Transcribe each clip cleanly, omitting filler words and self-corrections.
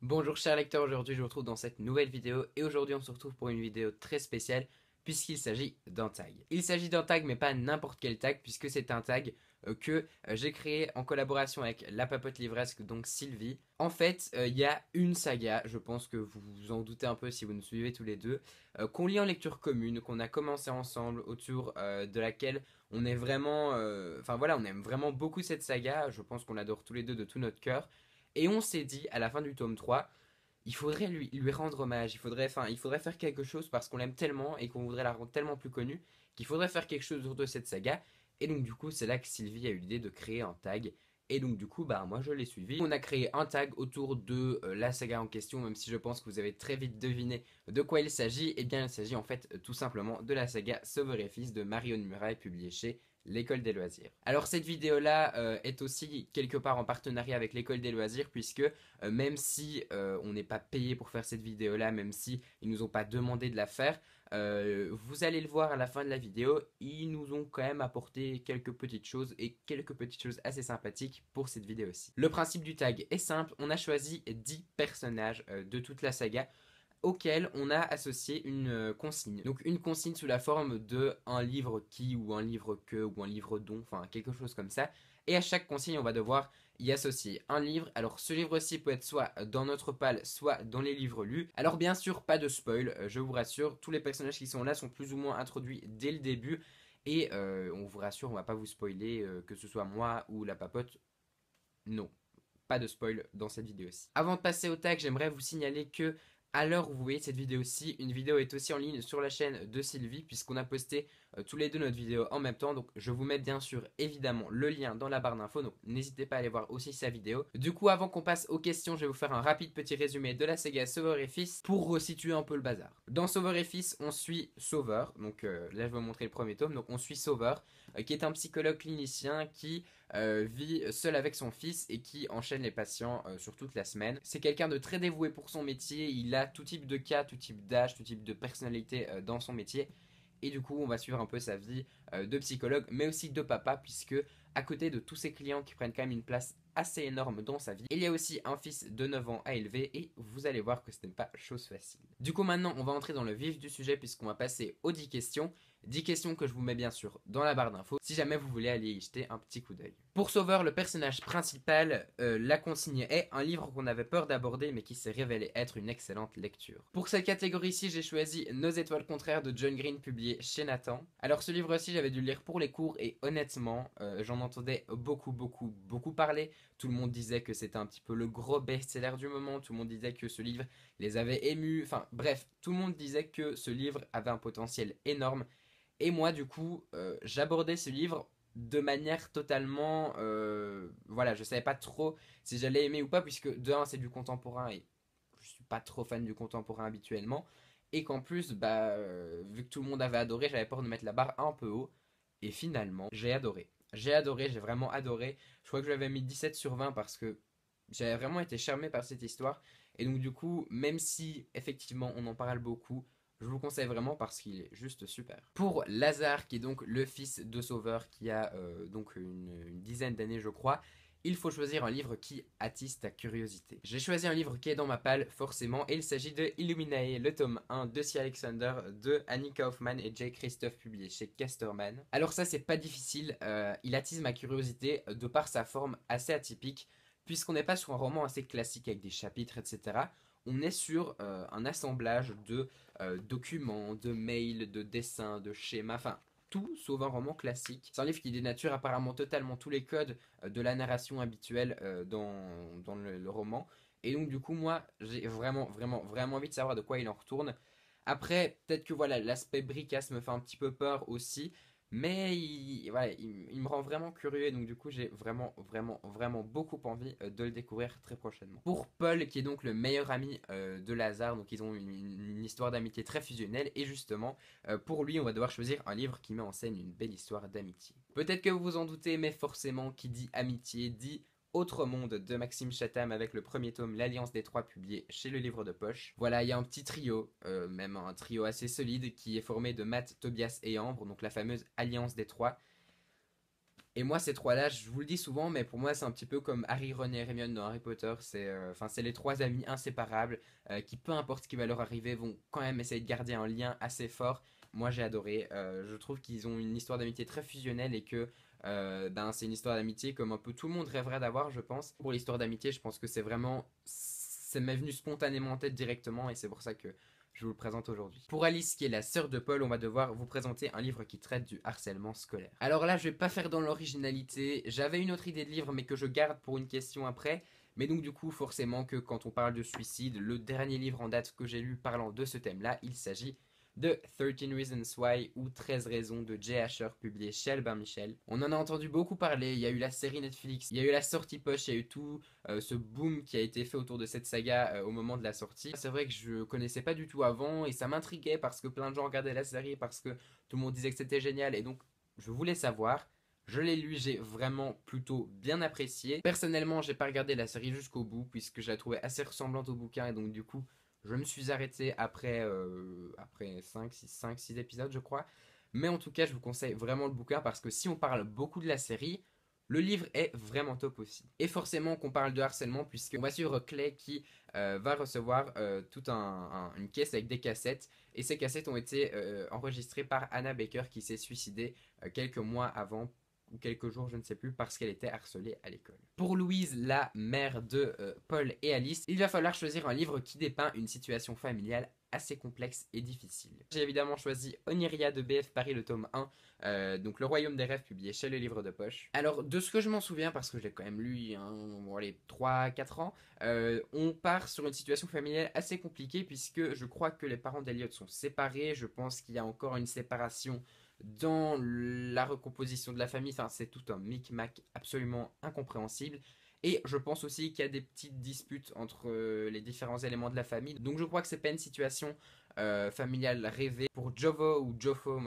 Bonjour chers lecteurs, aujourd'hui je vous retrouve dans cette nouvelle vidéo et aujourd'hui on se retrouve pour une vidéo très spéciale puisqu'il s'agit d'un tag. Il s'agit d'un tag mais pas n'importe quel tag puisque c'est un tag que j'ai créé en collaboration avec la papote livresque, donc Sylvie. En fait, il y a une saga, je pense que vous vous en doutez un peu si vous nous suivez tous les deux, qu'on lit en lecture commune, qu'on a commencé ensemble, autour de laquelle on est vraiment... Enfin voilà, on aime vraiment beaucoup cette saga, je pense qu'on l'adore tous les deux de tout notre cœur. Et on s'est dit, à la fin du tome 3, il faudrait lui rendre hommage, il faudrait faire quelque chose parce qu'on l'aime tellement et qu'on voudrait la rendre tellement plus connue qu'il faudrait faire quelque chose autour de cette saga. Et donc du coup, c'est là que Sylvie a eu l'idée de créer un tag. Et donc du coup, bah moi je l'ai suivi. On a créé un tag autour de la saga en question, même si je pense que vous avez très vite deviné de quoi il s'agit. Et bien il s'agit en fait tout simplement de la saga Sauveur et Fils de Marion Muraille, publiée chez l'École des Loisirs. Alors cette vidéo là est aussi quelque part en partenariat avec l'École des Loisirs puisque même si on n'est pas payé pour faire cette vidéo là, même si ils nous ont pas demandé de la faire, vous allez le voir à la fin de la vidéo, ils nous ont quand même apporté quelques petites choses et quelques petites choses assez sympathiques pour cette vidéo aussi. Le principe du tag est simple, on a choisi 10 personnages de toute la saga auquel on a associé une consigne. Donc une consigne sous la forme de un livre qui, ou un livre que, ou un livre dont, enfin quelque chose comme ça. Et à chaque consigne, on va devoir y associer un livre. Alors ce livre-ci peut être soit dans notre palle, soit dans les livres lus. Alors bien sûr, pas de spoil, je vous rassure, tous les personnages qui sont là sont plus ou moins introduits dès le début. Et on vous rassure, on va pas vous spoiler, que ce soit moi ou la papote, non. Pas de spoil dans cette vidéo-ci. Avant de passer au tag, j'aimerais vous signaler que à l'heure où vous voyez cette vidéo-ci, une vidéo est aussi en ligne sur la chaîne de Sylvie puisqu'on a posté tous les deux notre vidéo en même temps. Donc je vous mets bien sûr évidemment le lien dans la barre d'infos, donc n'hésitez pas à aller voir aussi sa vidéo. Du coup, avant qu'on passe aux questions, je vais vous faire un rapide petit résumé de la saga Sauveur et Fils pour resituer un peu le bazar. Dans Sauveur et Fils, on suit Sauveur, donc là je vais vous montrer le premier tome, donc on suit Sauveur qui est un psychologue clinicien qui vit seul avec son fils et qui enchaîne les patients sur toute la semaine. C'est quelqu'un de très dévoué pour son métier, il a tout type de cas, tout type d'âge, tout type de personnalité dans son métier. Et du coup, on va suivre un peu sa vie de psychologue, mais aussi de papa, puisque à côté de tous ses clients qui prennent quand même une place assez énorme dans sa vie, il y a aussi un fils de 9 ans à élever, et vous allez voir que ce n'est pas chose facile. Du coup, maintenant, on va entrer dans le vif du sujet, puisqu'on va passer aux 10 questions. 10 questions que je vous mets bien sûr dans la barre d'infos si jamais vous voulez aller y jeter un petit coup d'œil. Pour Sauveur, le personnage principal, la consigne est un livre qu'on avait peur d'aborder mais qui s'est révélé être une excellente lecture. Pour cette catégorie-ci, j'ai choisi Nos étoiles contraires de John Green, publié chez Nathan. Alors ce livre-ci, j'avais dû le lire pour les cours et honnêtement, j'en entendais beaucoup parler. Tout le monde disait que c'était un petit peu le gros best-seller du moment, tout le monde disait que ce livre les avait émus, enfin bref, tout le monde disait que ce livre avait un potentiel énorme. Et moi, du coup, j'abordais ce livre de manière totalement... voilà, je savais pas trop si j'allais aimer ou pas, puisque de un, c'est du contemporain et je suis pas trop fan du contemporain habituellement. Et qu'en plus, bah, vu que tout le monde avait adoré, j'avais peur de mettre la barre un peu haut. Et finalement, j'ai adoré. J'ai adoré, j'ai vraiment adoré. Je crois que je lui avais mis 17 sur 20 parce que j'avais vraiment été charmé par cette histoire. Et donc, du coup, même si effectivement on en parle beaucoup, je vous le conseille vraiment parce qu'il est juste super. Pour Lazare, qui est donc le fils de Sauveur, qui a donc une dizaine d'années je crois, il faut choisir un livre qui attise ta curiosité. J'ai choisi un livre qui est dans ma palle, forcément, et il s'agit de Illuminae, le tome 1 de C. Alexander, de Annie Kaufman et Jay Christophe, publié chez Casterman. Alors ça, c'est pas difficile, il attise ma curiosité de par sa forme assez atypique, puisqu'on n'est pas sur un roman assez classique avec des chapitres, etc. On est sur un assemblage de documents, de mails, de dessins, de schémas, enfin tout sauf un roman classique. C'est un livre qui dénature apparemment totalement tous les codes de la narration habituelle dans le roman. Et donc du coup moi j'ai vraiment envie de savoir de quoi il en retourne. Après peut-être que voilà l'aspect bricasse me fait un petit peu peur aussi. Mais voilà, il me rend vraiment curieux et donc du coup j'ai vraiment beaucoup envie de le découvrir très prochainement. Pour Paul qui est donc le meilleur ami de Lazare, donc ils ont une histoire d'amitié très fusionnelle et justement pour lui on va devoir choisir un livre qui met en scène une belle histoire d'amitié. Peut-être que vous vous en doutez mais forcément qui dit amitié dit Autre Monde de Maxime Chatham avec le premier tome L'Alliance des Trois publié chez le livre de poche. Voilà, il y a un petit trio, même un trio assez solide qui est formé de Matt, Tobias et Ambre, donc la fameuse Alliance des Trois. Et moi, ces trois-là, je vous le dis souvent, mais pour moi, c'est un petit peu comme Harry, Ron et Hermione dans Harry Potter. C'est les trois amis inséparables qui, peu importe ce qui va leur arriver, vont quand même essayer de garder un lien assez fort. Moi, j'ai adoré. Je trouve qu'ils ont une histoire d'amitié très fusionnelle et que c'est une histoire d'amitié comme un peu tout le monde rêverait d'avoir, je pense. Pour l'histoire d'amitié, je pense que ça m'est venu spontanément en tête directement et c'est pour ça que je vous le présente aujourd'hui. Pour Alice, qui est la sœur de Paul, on va devoir vous présenter un livre qui traite du harcèlement scolaire. Alors là, je vais pas faire dans l'originalité. J'avais une autre idée de livre, mais que je garde pour une question après. Mais donc du coup, forcément que quand on parle de suicide, le dernier livre en date que j'ai lu parlant de ce thème-là, il s'agit de 13 Reasons Why ou 13 raisons de Jay Asher publié chez Albin Michel. On en a entendu beaucoup parler, il y a eu la série Netflix, il y a eu la sortie poche, il y a eu tout ce boom qui a été fait autour de cette saga au moment de la sortie. C'est vrai que je connaissais pas du tout avant et ça m'intriguait parce que plein de gens regardaient la série, parce que tout le monde disait que c'était génial et donc je voulais savoir. Je l'ai lu, j'ai vraiment plutôt bien apprécié. Personnellement, j'ai pas regardé la série jusqu'au bout puisque je la trouvais assez ressemblante au bouquin et donc du coup je me suis arrêté après 5-6 épisodes, je crois. Mais en tout cas, je vous conseille vraiment le bouquin parce que si on parle beaucoup de la série, le livre est vraiment top aussi. Et forcément qu'on parle de harcèlement puisqu'on va suivre Clay qui va recevoir toute une caisse avec des cassettes. Et ces cassettes ont été enregistrées par Anna Baker qui s'est suicidée quelques mois avant ou quelques jours, je ne sais plus, parce qu'elle était harcelée à l'école. Pour Louise, la mère de Paul et Alice, il va falloir choisir un livre qui dépeint une situation familiale assez complexe et difficile. J'ai évidemment choisi Oniria de BF Paris, le tome 1, donc Le Royaume des Rêves, publié chez le Livre de Poche. Alors, de ce que je m'en souviens, parce que je l'ai quand même lu il y a 3-4 ans, on part sur une situation familiale assez compliquée, puisque je crois que les parents d'Eliot sont séparés, je pense qu'il y a encore une séparation dans la recomposition de la famille, enfin c'est tout un micmac absolument incompréhensible. Et je pense aussi qu'il y a des petites disputes entre les différents éléments de la famille. Donc je crois que c'est pas une situation familiale rêvée. Pour Jovo ou Jofo,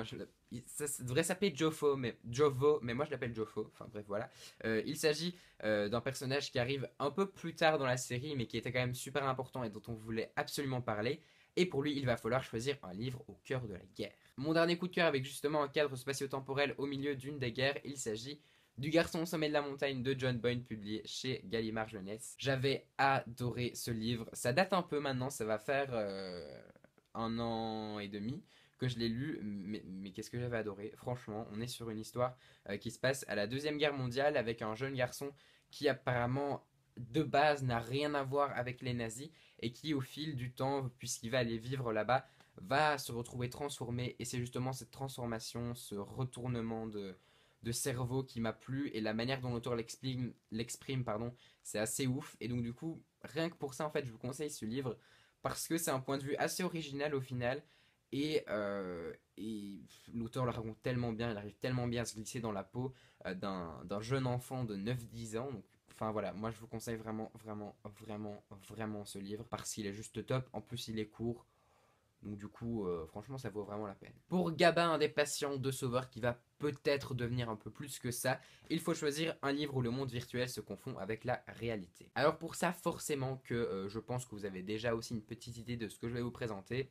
ça devrait s'appeler Jovo, mais moi je l'appelle Jofo. Enfin bref, voilà. Il s'agit d'un personnage qui arrive un peu plus tard dans la série, mais qui était quand même super important et dont on voulait absolument parler. Et pour lui, il va falloir choisir un livre au cœur de la guerre. Mon dernier coup de cœur avec justement un cadre spatio-temporel au milieu d'une des guerres, il s'agit du Garçon au sommet de la montagne de John Boyne, publié chez Gallimard Jeunesse. J'avais adoré ce livre. Ça date un peu maintenant, ça va faire 1 an et demi que je l'ai lu, mais qu'est-ce que j'avais adoré. Franchement, on est sur une histoire qui se passe à la Deuxième Guerre mondiale avec un jeune garçon qui apparemment de base n'a rien à voir avec les nazis et qui au fil du temps, puisqu'il va aller vivre là-bas, va se retrouver transformé et c'est justement cette transformation, ce retournement de cerveau qui m'a plu et la manière dont l'auteur l'exprime, pardon, c'est assez ouf et donc du coup, rien que pour ça en fait, je vous conseille ce livre parce que c'est un point de vue assez original au final et l'auteur le raconte tellement bien, il arrive tellement bien à se glisser dans la peau d'un jeune enfant de 9-10 ans. Donc, enfin voilà, moi je vous conseille vraiment, vraiment, vraiment, vraiment ce livre parce qu'il est juste top. En plus, il est court. Donc du coup, franchement, ça vaut vraiment la peine. Pour Gabin, un des patients de Sauveur qui va peut-être devenir un peu plus que ça, il faut choisir un livre où le monde virtuel se confond avec la réalité. Alors pour ça, forcément que je pense que vous avez déjà aussi une petite idée de ce que je vais vous présenter.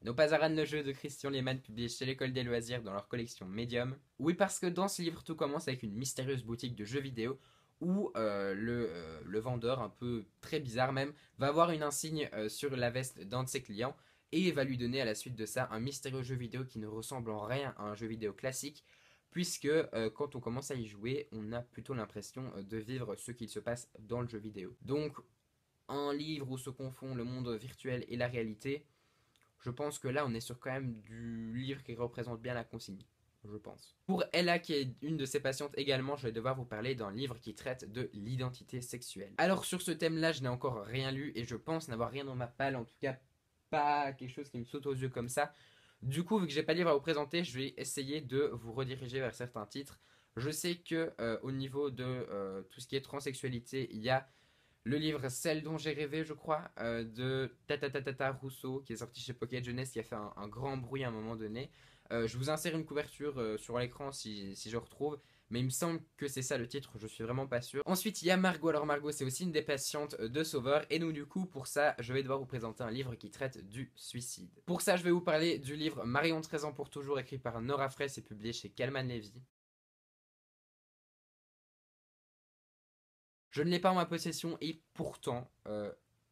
Nos Pazaran, le jeu de Christian Lehmann, publié chez l'École des loisirs dans leur collection Medium. Oui, parce que dans ce livre, tout commence avec une mystérieuse boutique de jeux vidéo où le vendeur, un peu très bizarre même, va avoir une insigne sur la veste d'un de ses clients et va lui donner à la suite de ça un mystérieux jeu vidéo qui ne ressemble en rien à un jeu vidéo classique, puisque quand on commence à y jouer, on a plutôt l'impression de vivre ce qu'il se passe dans le jeu vidéo. Donc, un livre où se confond le monde virtuel et la réalité, je pense que là, on est sur quand même du livre qui représente bien la consigne. Je pense. Pour Ella, qui est une de ses patientes également, je vais devoir vous parler d'un livre qui traite de l'identité sexuelle. Alors sur ce thème-là, je n'ai encore rien lu et je pense n'avoir rien dans ma palle, en tout cas pas quelque chose qui me saute aux yeux comme ça. Du coup, vu que j'ai pas de livre à vous présenter, je vais essayer de vous rediriger vers certains titres. Je sais que au niveau de tout ce qui est transsexualité, il y a le livre Celle dont j'ai rêvé, je crois, de Tata Rousseau, qui est sorti chez Pocket Jeunesse, qui a fait un grand bruit à un moment donné. Je vous insère une couverture sur l'écran si je retrouve, mais il me semble que c'est ça le titre, je suis vraiment pas sûr. Ensuite, il y a Margot. Alors Margot, c'est aussi une des patientes de Sauveur, et donc du coup, pour ça, je vais devoir vous présenter un livre qui traite du suicide. Pour ça, je vais vous parler du livre Marion 13 ans pour toujours, écrit par Nora Fraisse et publié chez Calman Levy. Je ne l'ai pas en ma possession et pourtant,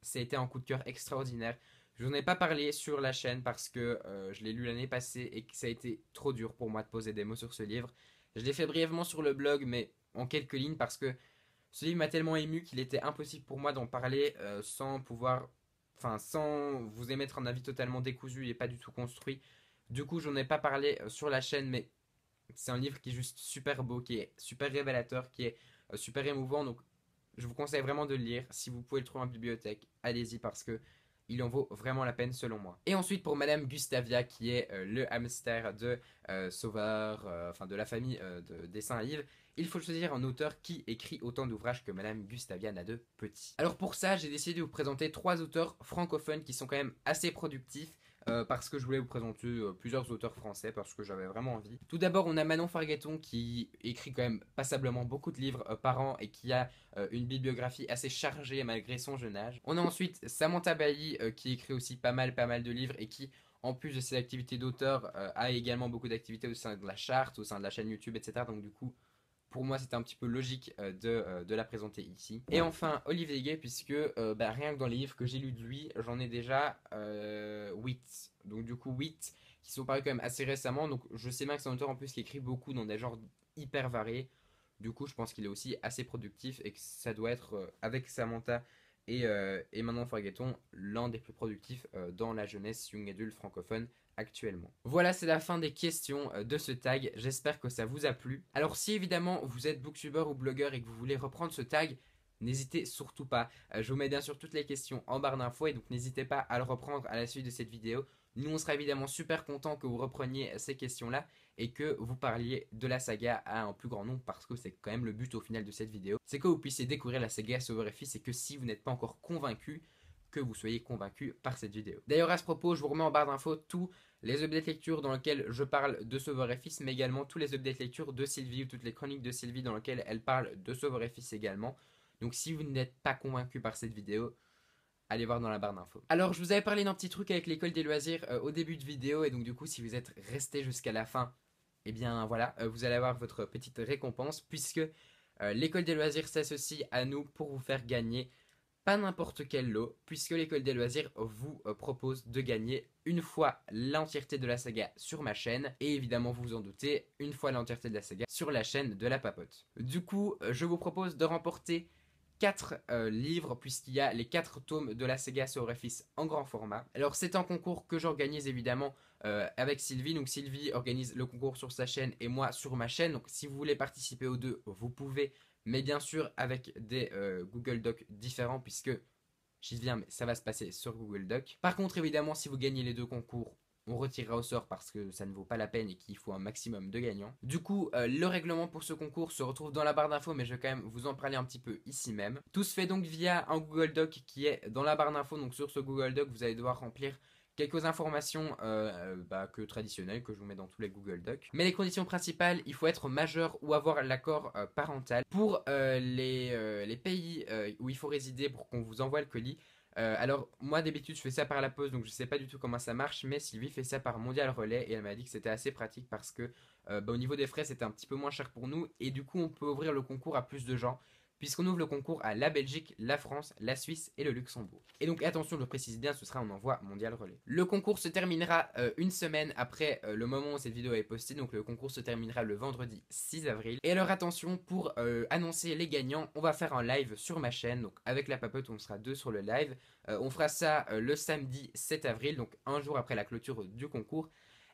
ça a été un coup de cœur extraordinaire. Je n'en ai pas parlé sur la chaîne parce que je l'ai lu l'année passée et que ça a été trop dur pour moi de poser des mots sur ce livre. Je l'ai fait brièvement sur le blog, mais en quelques lignes parce que ce livre m'a tellement ému qu'il était impossible pour moi d'en parler sans pouvoir, enfin sans vous émettre un avis totalement décousu et pas du tout construit. Du coup, j'en ai pas parlé sur la chaîne, mais c'est un livre qui est juste super beau, qui est super révélateur, qui est super émouvant. Donc, je vous conseille vraiment de le lire. Si vous pouvez le trouver en bibliothèque, allez-y parce que il en vaut vraiment la peine selon moi. Et ensuite pour Madame Gustavia, qui est le hamster de Sauveur, enfin de la famille des Saint-Yves, il faut choisir un auteur qui écrit autant d'ouvrages que Madame Gustavia n'a de petits. Alors pour ça, j'ai décidé de vous présenter 3 auteurs francophones qui sont quand même assez productifs. Parce que je voulais vous présenter plusieurs auteurs français parce que j'avais vraiment envie. Tout d'abord, on a Manon Fargueton qui écrit quand même passablement beaucoup de livres par an et qui a une bibliographie assez chargée malgré son jeune âge. On a ensuite Samantha Bailly qui écrit aussi pas mal de livres et qui, en plus de ses activités d'auteur, a également beaucoup d'activités au sein de la charte, au sein de la chaîne YouTube, etc. Donc du coup, pour moi, c'était un petit peu logique de la présenter ici. Et enfin, Olivier Gay, puisque rien que dans les livres que j'ai lus de lui, j'en ai déjà 8. Donc du coup, 8 qui sont parus quand même assez récemment. Donc je sais bien que c'est un auteur en plus qui écrit beaucoup dans des genres hyper variés. Du coup, je pense qu'il est aussi assez productif et que ça doit être, avec Samantha et Manon Fargueton, l'un des plus productifs dans la jeunesse young adulte francophone actuellement. Voilà, c'est la fin des questions de ce tag. J'espère que ça vous a plu. Alors si évidemment vous êtes booktuber ou blogueur et que vous voulez reprendre ce tag, n'hésitez surtout pas. Je vous mets bien sûr toutes les questions en barre d'infos et donc n'hésitez pas à le reprendre à la suite de cette vidéo. Nous on sera évidemment super contents que vous repreniez ces questions-là et que vous parliez de la saga à un plus grand nombre parce que c'est quand même le but au final de cette vidéo. C'est que vous puissiez découvrir la saga Sauveur et Fils et que si vous n'êtes pas encore convaincu, que vous soyez convaincu par cette vidéo. D'ailleurs à ce propos, je vous remets en barre d'infos tous les updates lecture dans lesquels je parle de Sauveur et Fils, mais également tous les updates lecture de Sylvie ou toutes les chroniques de Sylvie dans lesquelles elle parle de Sauveur et Fils également. Donc si vous n'êtes pas convaincu par cette vidéo, allez voir dans la barre d'infos. Alors je vous avais parlé d'un petit truc avec l'école des loisirs au début de vidéo et donc du coup si vous êtes resté jusqu'à la fin, et bien voilà, vous allez avoir votre petite récompense puisque l'école des loisirs s'associe à nous pour vous faire gagner pas n'importe quel lot, puisque l'école des loisirs vous propose de gagner une fois l'entièreté de la saga sur ma chaîne, et évidemment vous vous en doutez, une fois l'entièreté de la saga sur la chaîne de la papote. Du coup, je vous propose de remporter 4 livres, puisqu'il y a les 4 tomes de la saga Sauveur et Fils en grand format. Alors c'est un concours que j'organise évidemment avec Sylvie, donc Sylvie organise le concours sur sa chaîne et moi sur ma chaîne, donc si vous voulez participer aux deux, vous pouvez, mais bien sûr avec des Google Docs différents puisque j'y viens mais ça va se passer sur Google Docs. Par contre évidemment si vous gagnez les deux concours, on retirera au sort parce que ça ne vaut pas la peine et qu'il faut un maximum de gagnants. Du coup, le règlement pour ce concours se retrouve dans la barre d'infos, mais je vais quand même vous en parler un petit peu ici même. Tout se fait donc via un Google Doc qui est dans la barre d'infos, donc sur ce Google Doc, vous allez devoir remplir quelques informations que traditionnelles que je vous mets dans tous les Google Docs. Mais les conditions principales, il faut être majeur ou avoir l'accord parental. Pour les pays où il faut résider pour qu'on vous envoie le colis, alors moi d'habitude je fais ça par la poste donc je sais pas du tout comment ça marche, mais Sylvie fait ça par Mondial Relais et elle m'a dit que c'était assez pratique parce que au niveau des frais c'était un petit peu moins cher pour nous et du coup on peut ouvrir le concours à plus de gens puisqu'on ouvre le concours à la Belgique, la France, la Suisse et le Luxembourg. Et donc attention, je le précise bien, ce sera un envoi Mondial Relais. Le concours se terminera une semaine après le moment où cette vidéo est postée, donc le concours se terminera le vendredi 6 avril. Et alors attention, pour annoncer les gagnants, on va faire un live sur ma chaîne, donc avec la papote on sera deux sur le live. On fera ça le samedi 7 avril, donc un jour après la clôture du concours.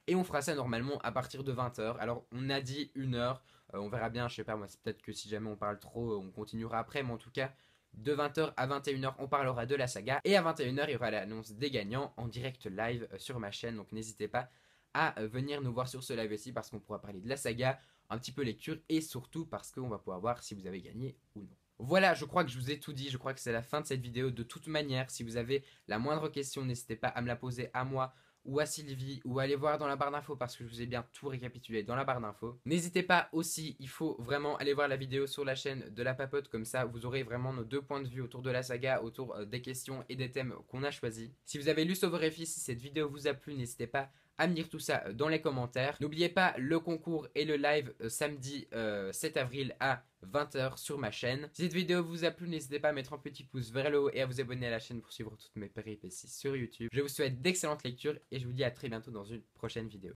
Et on fera ça normalement à partir de 20h. Alors on a dit 1h, on verra bien, je sais pas moi, c'est peut-être que si jamais on parle trop, on continuera après, mais en tout cas, de 20h à 21h, on parlera de la saga. Et à 21h, il y aura l'annonce des gagnants en direct live sur ma chaîne, donc n'hésitez pas à venir nous voir sur ce live aussi parce qu'on pourra parler de la saga, un petit peu lecture et surtout parce qu'on va pouvoir voir si vous avez gagné ou non. Voilà, je crois que je vous ai tout dit, je crois que c'est la fin de cette vidéo. De toute manière, si vous avez la moindre question, n'hésitez pas à me la poser à moi ou à Sylvie, ou aller voir dans la barre d'infos parce que je vous ai bien tout récapitulé dans la barre d'infos. N'hésitez pas aussi, il faut vraiment aller voir la vidéo sur la chaîne de la papote, comme ça vous aurez vraiment nos deux points de vue autour de la saga, autour des questions et des thèmes qu'on a choisis. Si vous avez lu Sauveur et Fils, si cette vidéo vous a plu, n'hésitez pas à me dire tout ça dans les commentaires. N'oubliez pas le concours et le live samedi 7 avril à 20 h sur ma chaîne. Si cette vidéo vous a plu, n'hésitez pas à mettre un petit pouce vers le haut et à vous abonner à la chaîne pour suivre toutes mes péripéties sur YouTube. Je vous souhaite d'excellentes lectures et je vous dis à très bientôt dans une prochaine vidéo.